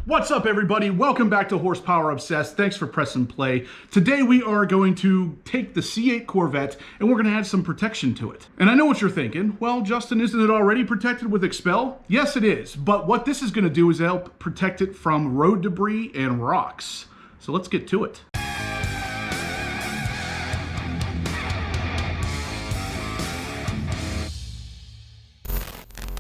What's up, everybody? Welcome back to Horsepower Obsessed. Thanks for pressing play. Today we are going to take the C8 Corvette and we're going to add some protection to it. And I know what you're thinking. Well, Justin, isn't it already protected with Expel? Yes, it is. But what this is going to do is help protect it from road debris and rocks. So let's get to it.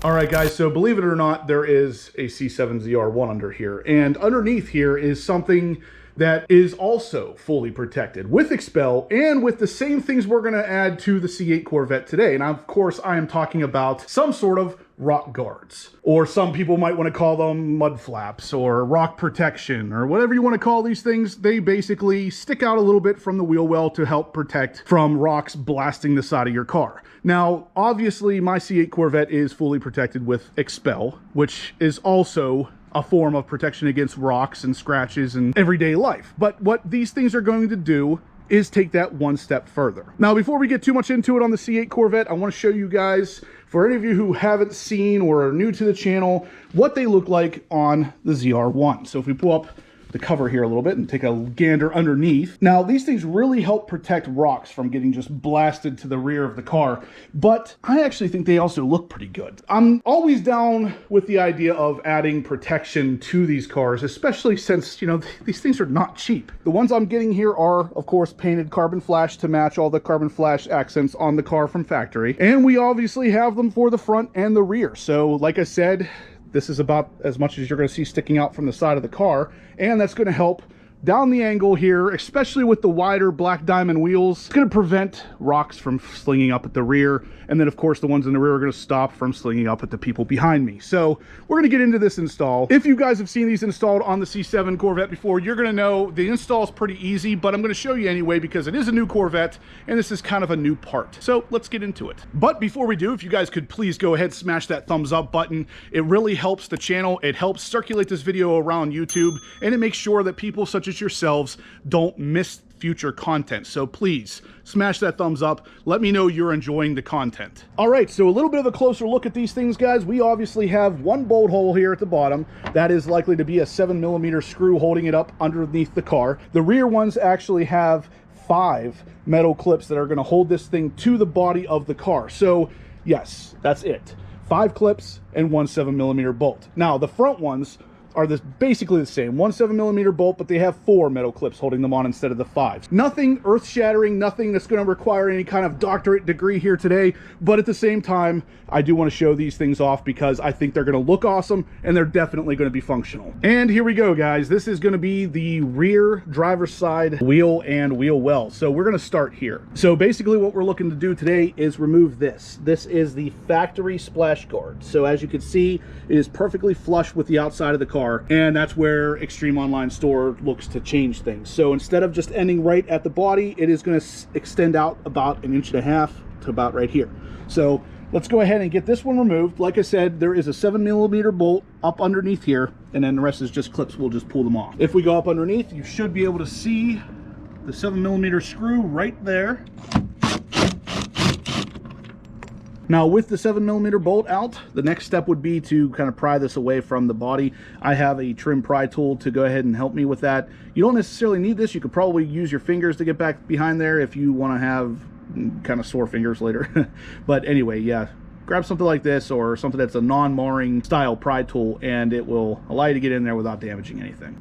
All right, guys, so believe it or not, there is a C7 ZR1 under here. And underneath here is something that is also fully protected with Expel and with the same things we're going to add to the C8 Corvette today. And of course, I am talking about some sort of rock guards, or some people might want to call them mud flaps or rock protection or whatever you want to call these things. They basically stick out a little bit from the wheel well to help protect from rocks blasting the side of your car. Now, obviously, my C8 Corvette is fully protected with Expel, which is also a form of protection against rocks and scratches in everyday life. But what these things are going to do is take that one step further. Now, before we get too much into it on the C8 Corvette, I want to show you guys, for any of you who haven't seen or are new to the channel, what they look like on the ZR1. So if we pull up the cover here a little bit and take a gander underneath. Now, these things really help protect rocks from getting just blasted to the rear of the car, but I actually think they also look pretty good. I'm always down with the idea of adding protection to these cars, especially since, you know, these things are not cheap. The ones I'm getting here are, of course, painted carbon flash to match all the carbon flash accents on the car from factory. And we obviously have them for the front and the rear. So like I said, this is about as much as you're going to see sticking out from the side of the car, and that's going to help down the angle here, especially with the wider black diamond wheels. It's going to prevent rocks from slinging up at the rear, and then of course the ones in the rear are going to stop from slinging up at the people behind me. So we're going to get into this install. If you guys have seen these installed on the C7 Corvette before, you're going to know the install is pretty easy, but I'm going to show you anyway because it is a new Corvette and this is kind of a new part. So let's get into it. But before we do, if you guys could please go ahead and smash that thumbs up button. It really helps the channel. It helps circulate this video around YouTube, and it makes sure that people such as yourselves don't miss future content. So please smash that thumbs up. Let me know you're enjoying the content. All right, so a little bit of a closer look at these things, guys. We obviously have one bolt hole here at the bottom. That is likely to be a 7mm screw holding it up underneath the car. The rear ones actually have 5 metal clips that are going to hold this thing to the body of the car. So yes, that's it. 5 clips and one 7mm bolt. Now the front ones are basically the same. One 7mm bolt, but they have 4 metal clips holding them on instead of the 5. Nothing earth-shattering, nothing that's going to require any kind of doctorate degree here today, but at the same time, I do want to show these things off because I think they're going to look awesome and they're definitely going to be functional. And here we go, guys. This is going to be the rear driver's side wheel and wheel well. So we're going to start here. So basically what we're looking to do today is remove this. This is the factory splash guard. So as you can see, it is perfectly flush with the outside of the car. And that's where Extreme Online Store looks to change things. So instead of just ending right at the body, it is going to extend out about 1.5 inches to about right here. So let's go ahead and get this one removed. Like I said, there is a 7mm bolt up underneath here, and then the rest is just clips. We'll just pull them off. If we go up underneath, you should be able to see the 7mm screw right there. Now with the 7mm bolt out, the next step would be to kind of pry this away from the body. I have a trim pry tool to go ahead and help me with that. You don't necessarily need this. You could probably use your fingers to get back behind there if you want to have kind of sore fingers later. But anyway, yeah, grab something like this or something that's a non-marring style pry tool, and it will allow you to get in there without damaging anything.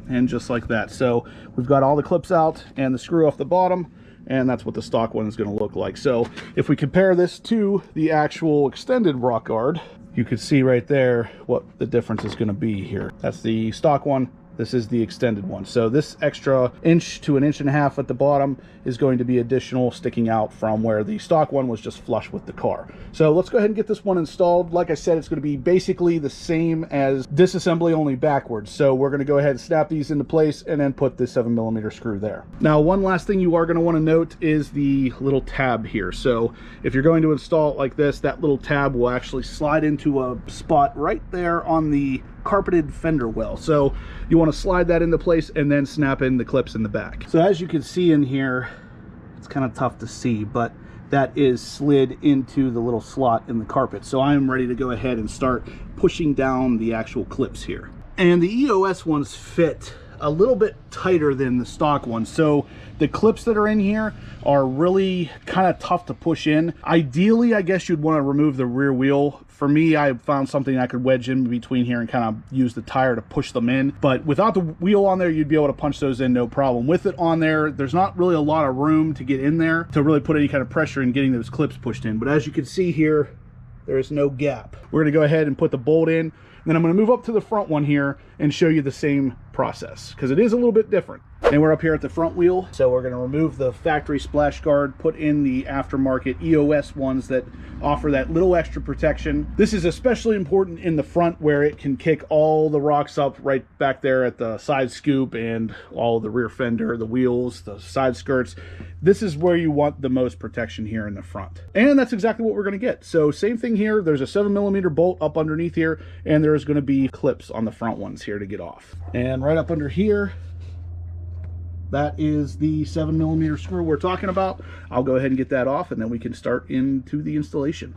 And just like that. So we've got all the clips out and the screw off the bottom, and that's what the stock one is going to look like. So if we compare this to the actual extended rock guard, you can see right there what the difference is going to be here. That's the stock one. This is the extended one. So this extra 1 to 1.5 inches at the bottom is going to be additional, sticking out from where the stock one was just flush with the car. So let's go ahead and get this one installed. Like I said, it's going to be basically the same as disassembly, only backwards. So we're going to go ahead and snap these into place and then put the 7mm screw there. Now, one last thing you are going to want to note is the little tab here. So if you're going to install it like this, that little tab will actually slide into a spot right there on the carpeted fender well. So you want to slide that into place and then snap in the clips in the back. So as you can see in here, it's kind of tough to see, but that is slid into the little slot in the carpet. So I am ready to go ahead and start pushing down the actual clips here. And the EOS ones fit a little bit tighter than the stock ones. So the clips that are in here are really kind of tough to push in. Ideally, I guess you'd want to remove the rear wheel. For me, I found something I could wedge in between here and kind of use the tire to push them in. But without the wheel on there, you'd be able to punch those in no problem. With it on there, there's not really a lot of room to get in there to really put any kind of pressure in getting those clips pushed in. But as you can see here, there is no gap. We're going to go ahead and put the bolt in. Then I'm going to move up to the front one here and show you the same process, because it is a little bit different. And we're up here at the front wheel, so we're going to remove the factory splash guard, put in the aftermarket EOS ones that offer that little extra protection. This is especially important in the front, where it can kick all the rocks up right back there at the side scoop and all the rear fender, the wheels, the side skirts. This is where you want the most protection here in the front. And that's exactly what we're going to get. So same thing here. There's a 7mm bolt up underneath here, and there's going to be clips on the front ones here to get off. And right up under here, that is the 7mm screw we're talking about. I'll go ahead and get that off, and then we can start into the installation.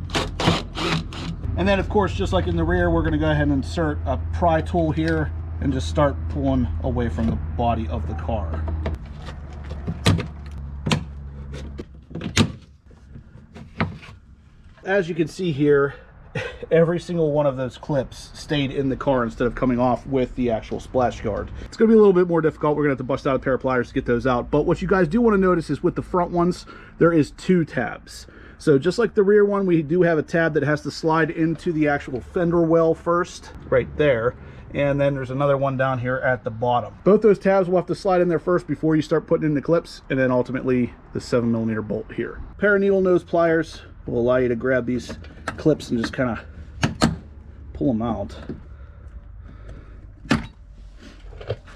And then, of course, just like in the rear, we're going to go ahead and insert a pry tool here and just start pulling away from the body of the car. As you can see here, every single one of those clips stayed in the car instead of coming off with the actual splash guard. It's going to be a little bit more difficult. We're going to have to bust out a pair of pliers to get those out. But what you guys do want to notice is with the front ones, there is 2 tabs. So just like the rear one, we do have a tab that has to slide into the actual fender well first, right there. And then there's another one down here at the bottom. Both those tabs will have to slide in there first before you start putting in the clips, and then ultimately the 7mm bolt here. A pair of needle nose pliers will allow you to grab these clips and just kind of pull them out.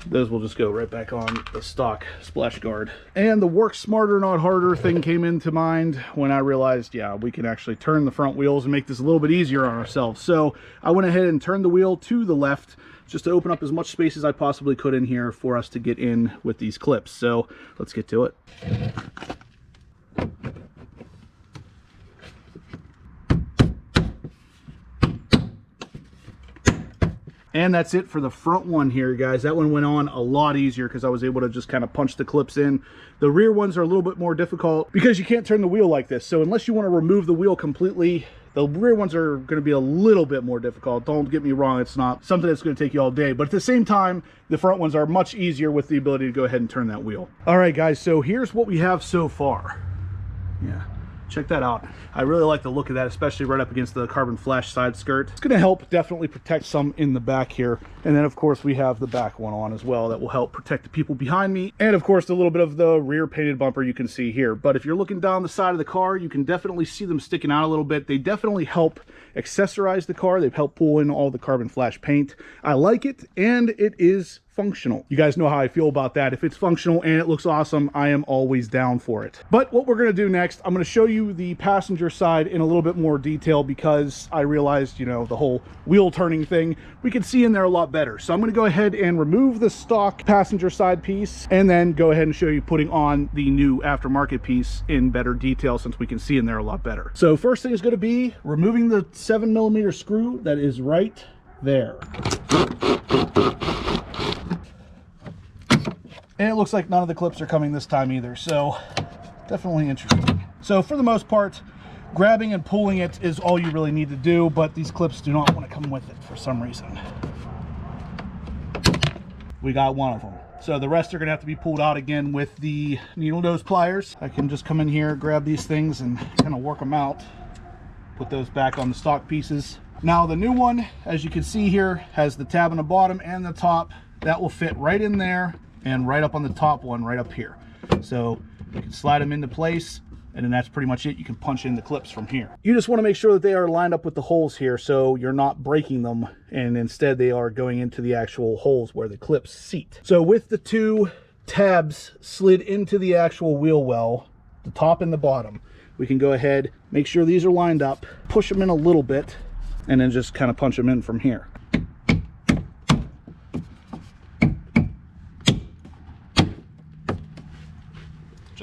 Those will just go right back on the stock splash guard. And the work smarter, not harder thing came into mind when I realized, yeah, we can actually turn the front wheels and make this a little bit easier on ourselves. So I went ahead and turned the wheel to the left just to open up as much space as I possibly could in here for us to get in with these clips. So let's get to it. And that's it for the front one here, guys. That one went on a lot easier because I was able to just kind of punch the clips in. The rear ones are a little bit more difficult because you can't turn the wheel like this. So unless you want to remove the wheel completely, the rear ones are going to be a little bit more difficult. Don't get me wrong, it's not something that's going to take you all day. But at the same time, the front ones are much easier with the ability to go ahead and turn that wheel. All right, guys, so here's what we have so far. Yeah. Check that out. I really like the look of that, especially right up against the carbon flash side skirt. It's going to help definitely protect some in the back here. And then, of course, we have the back one on as well that will help protect the people behind me. And, of course, the little bit of the rear painted bumper you can see here. But if you're looking down the side of the car, you can definitely see them sticking out a little bit. They definitely help accessorize the car. They've helped pull in all the carbon flash paint. I like it, and it is functional. You guys know how I feel about that. If it's functional and it looks awesome, I am always down for it. But what we're going to do next, I'm going to show you the passenger side in a little bit more detail because I realized, you know, the whole wheel turning thing, we can see in there a lot better. So I'm going to go ahead and remove the stock passenger side piece and then go ahead and show you putting on the new aftermarket piece in better detail since we can see in there a lot better. So first thing is going to be removing the 7mm screw that is right there. And it looks like none of the clips are coming this time either, so definitely interesting. So for the most part, grabbing and pulling it is all you really need to do, but these clips do not want to come with it for some reason. We got one of them. So the rest are going to have to be pulled out again with the needle nose pliers. I can just come in here, grab these things, and kind of work them out. Put those back on the stock pieces. Now the new one, as you can see here, has the tab on the bottom and the top. That will fit right in there and right up on the top one right up here. So you can slide them into place, and then that's pretty much it. You can punch in the clips from here. You just want to make sure that they are lined up with the holes here so you're not breaking them, and instead they are going into the actual holes where the clips seat. So with the 2 tabs slid into the actual wheel well, the top and the bottom, we can go ahead, make sure these are lined up, push them in a little bit, and then just kind of punch them in from here.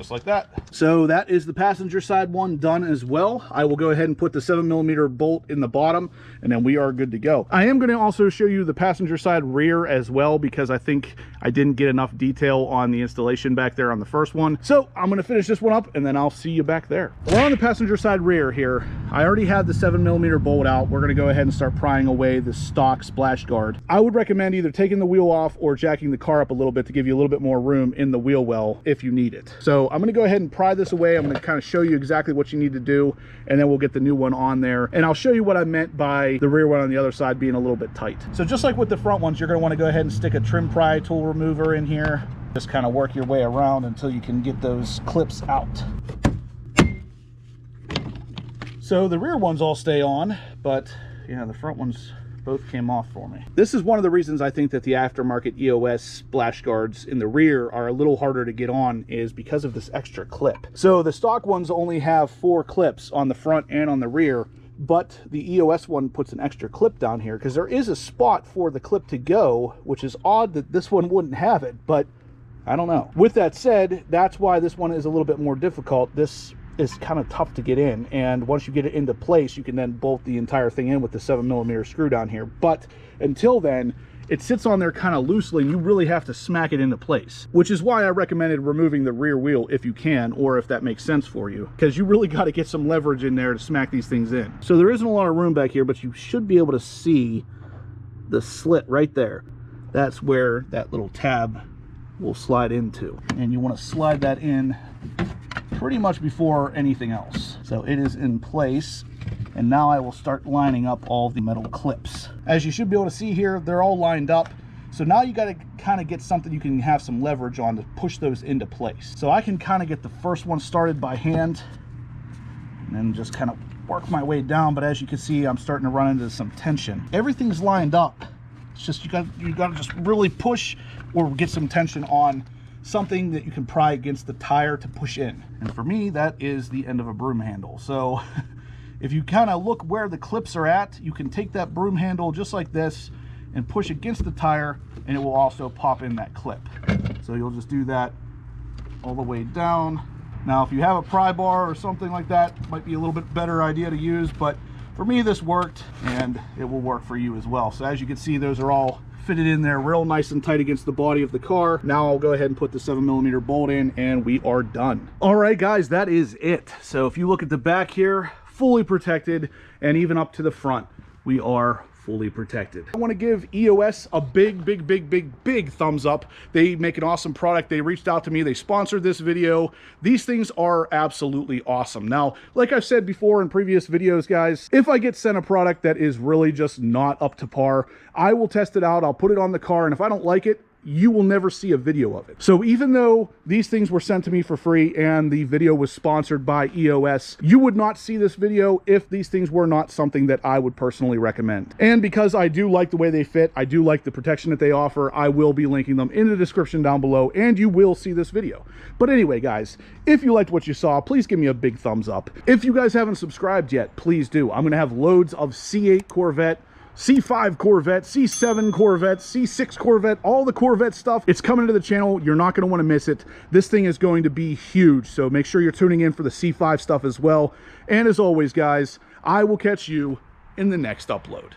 just like that. So that is the passenger side one done as well. I will go ahead and put the 7mm bolt in the bottom, and then we are good to go. I am going to also show you the passenger side rear as well, because I think I didn't get enough detail on the installation back there on the first one. So I'm going to finish this one up, and then I'll see you back there. We're on the passenger side rear here. I already had the 7mm bolt out. We're going to go ahead and start prying away the stock splash guard. I would recommend either taking the wheel off or jacking the car up a little bit to give you a little bit more room in the wheel well if you need it. So I'm going to go ahead and pry this away. I'm going to kind of show you exactly what you need to do, and then we'll get the new one on there. And I'll show you what I meant by the rear one on the other side being a little bit tight. So just like with the front ones, you're going to want to go ahead and stick a trim pry tool remover in here. Just kind of work your way around until you can get those clips out. So the rear ones all stay on, but yeah, the front ones both came off for me. This is one of the reasons I think that the aftermarket EOS splash guards in the rear are a little harder to get on, is because of this extra clip. So the stock ones only have 4 clips on the front and on the rear, but the EOS one puts an extra clip down here because there is a spot for the clip to go, which is odd that this one wouldn't have it, but I don't know. With that said, that's why this one is a little bit more difficult. This is kind of tough to get in, and once you get it into place, you can then bolt the entire thing in with the 7mm screw down here. But until then, it sits on there kind of loosely, and you really have to smack it into place, which is why I recommended removing the rear wheel if you can, or if that makes sense for you, because you really got to get some leverage in there to smack these things in. So there isn't a lot of room back here, but you should be able to see the slit right there. That's where that little tab will slide into, and you want to slide that in pretty much before anything else. So it is in place, and now I will start lining up all the metal clips. As you should be able to see here, they're all lined up. So now you got to kind of get something you can have some leverage on to push those into place. So I can kind of get the first one started by hand and then just kind of work my way down. But as you can see, I'm starting to run into some tension. Everything's lined up. It's just you got to just really push or get some tension on something that you can pry against the tire to push in. And for me, that is the end of a broom handle. So if you kind of look where the clips are at, you can take that broom handle just like this and push against the tire, and it will also pop in that clip. So you'll just do that all the way down. Now, if you have a pry bar or something like that, it might be a little bit better idea to use, but for me, this worked, and it will work for you as well. So as you can see, those are all fitted in there real nice and tight against the body of the car. Now I'll go ahead and put the 7mm bolt in, and we are done. All right, guys, that is it. So if you look at the back here, fully protected, and even up to the front, we are fully protected. I want to give EOS a big thumbs up. They make an awesome product. They reached out to me. They sponsored this video. These things are absolutely awesome. Now, like I've said before in previous videos, guys, if I get sent a product that is really just not up to par, I will test it out. I'll put it on the car, and if I don't like it, you will never see a video of it. So even though these things were sent to me for free and the video was sponsored by EOS, you would not see this video if these things were not something that I would personally recommend. And because I do like the way they fit, I do like the protection that they offer, I will be linking them in the description down below, and you will see this video. But anyway, guys, if you liked what you saw, please give me a big thumbs up. If you guys haven't subscribed yet, please do. I'm gonna have loads of C8 Corvette, C5 Corvette, C7 Corvette, C6 Corvette, all the Corvette stuff. It's coming to the channel. You're not going to want to miss it. This thing is going to be huge, so make sure you're tuning in for the C5 stuff as well. And as always, guys, I will catch you in the next upload.